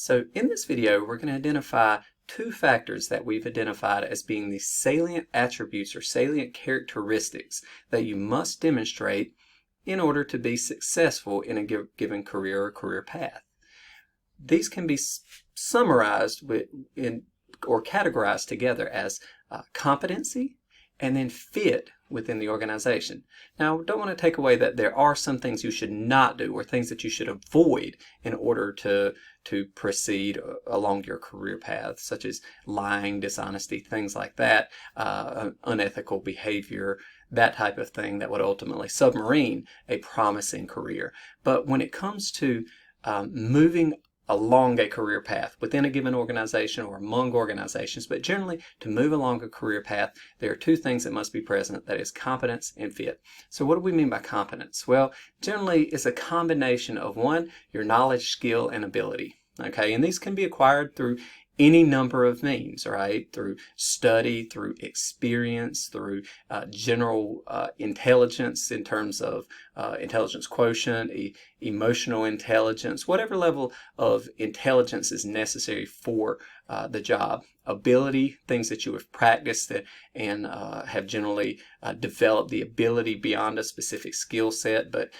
So in this video, we're going to identify two factors that we've identified as being the salient attributes or salient characteristics that you must demonstrate in order to be successful in a given career or career path. These can be summarized or categorized together as competency and then fit within the organization. Now, I don't want to take away that there are some things you should not do or things that you should avoid in order to proceed along your career path, such as lying, dishonesty, things like that, unethical behavior, that type of thing that would ultimately submarine a promising career. But when it comes to moving along a career path within a given organization or among organizations, but generally to move along a career path, there are two things that must be present, that is competence and fit. So what do we mean by competence? Well, generally it's a combination of one, your knowledge, skill, and ability. Okay, and these can be acquired through any number of means, right? Through study, through experience, through general intelligence in terms of intelligence quotient, emotional intelligence, whatever level of intelligence is necessary for the job. Ability, things that you have practiced and have generally developed the ability beyond a specific skill set. But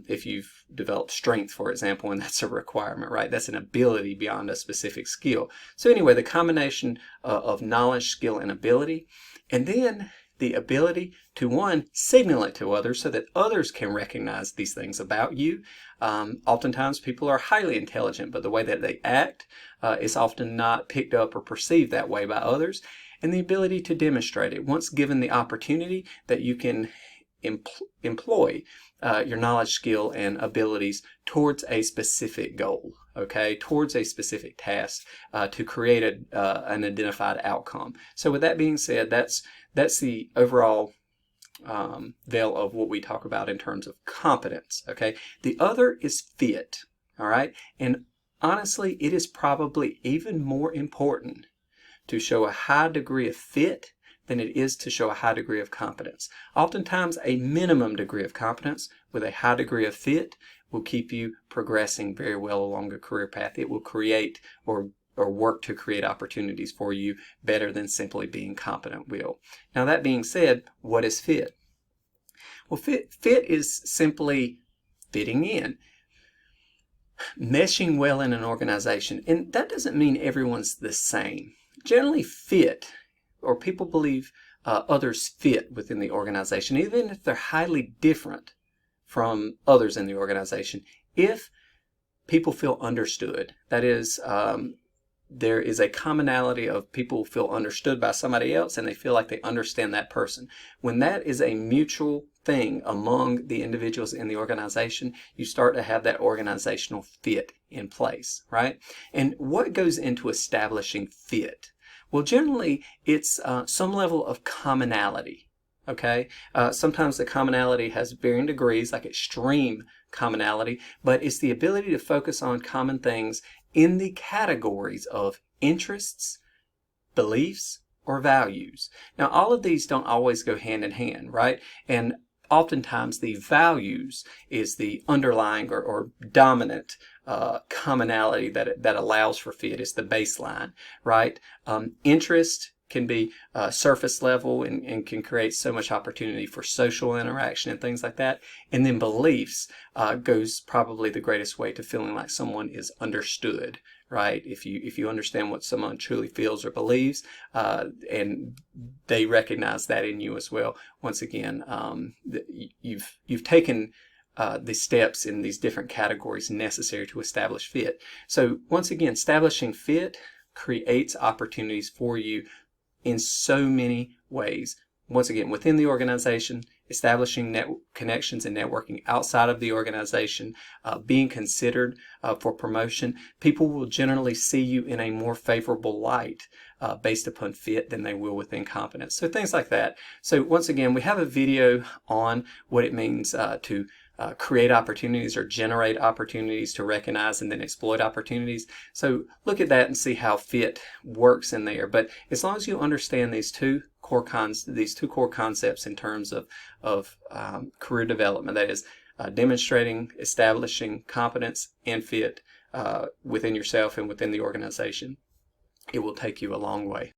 if you've developed strength, for example, and that's a requirement, right? That's an ability beyond a specific skill. So anyway, the combination of knowledge, skill, and ability, and then the ability to, one, signal it to others so that others can recognize these things about you. Oftentimes people are highly intelligent, but the way that they act is often not picked up or perceived that way by others. And the ability to demonstrate it, once given the opportunity, that you can employ your knowledge, skill, and abilities towards a specific goal, okay, towards a specific task to create an identified outcome. So with that being said, that's the overall veil of what we talk about in terms of competence, okay? The other is fit, all right? And honestly, it is probably even more important to show a high degree of fit than it is to show a high degree of competence. Oftentimes, a minimum degree of competence with a high degree of fit will keep you progressing very well along a career path. It will create or work to create opportunities for you better than simply being competent will. Now, that being said, what is fit? Well, fit is simply fitting in, meshing well in an organization. And that doesn't mean everyone's the same. Generally, fit, or people believe others fit within the organization, even if they're highly different from others in the organization, if people feel understood. That is, there is a commonality of people feel understood by somebody else and they feel like they understand that person. When that is a mutual thing among the individuals in the organization, you start to have that organizational fit in place, right? And what goes into establishing fit? Well, generally, it's some level of commonality, okay? Sometimes the commonality has varying degrees, like extreme commonality, but it's the ability to focus on common things in the categories of interests, beliefs, or values. Now, all of these don't always go hand in hand, right? And oftentimes the values is the underlying or dominant commonality that allows for fit. It's the baseline, right? Interest can be surface level and can create so much opportunity for social interaction and things like that. And then beliefs goes probably the greatest way to feeling like someone is understood, right? If you understand what someone truly feels or believes, and they recognize that in you as well. Once again, you've taken the steps in these different categories necessary to establish fit. So once again, establishing fit creates opportunities for you in so many ways. Once again, within the organization, establishing connections and networking outside of the organization, being considered for promotion. People will generally see you in a more favorable light based upon fit than they will within competence. So things like that. So once again, we have a video on what it means to create opportunities or generate opportunities, to recognize and then exploit opportunities. So look at that and see how fit works in there. But as long as you understand these two core concepts in terms of career development, that is demonstrating, establishing competence and fit, within yourself and within the organization. It will take you a long way.